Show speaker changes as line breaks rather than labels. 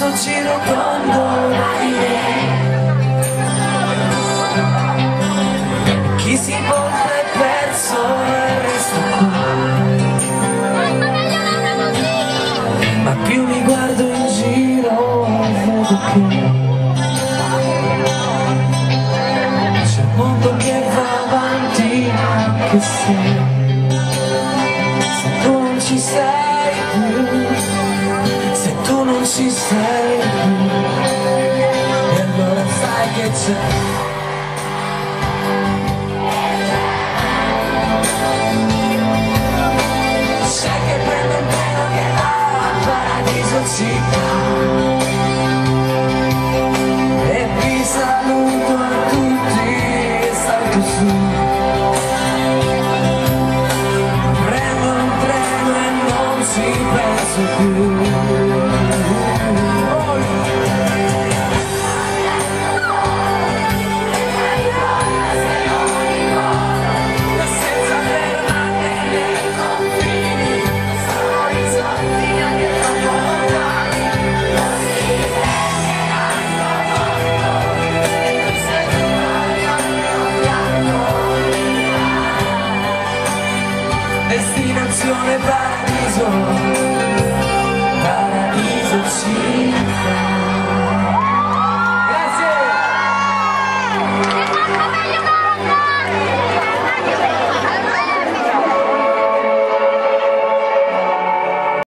questo giro tondo chi si volta è perso e resta qua. Ma più mi guardo in giro vedo che c'è un mondo che va avanti anche se tu non ci sei più, se tu non ci sei più, e allora sai che c'è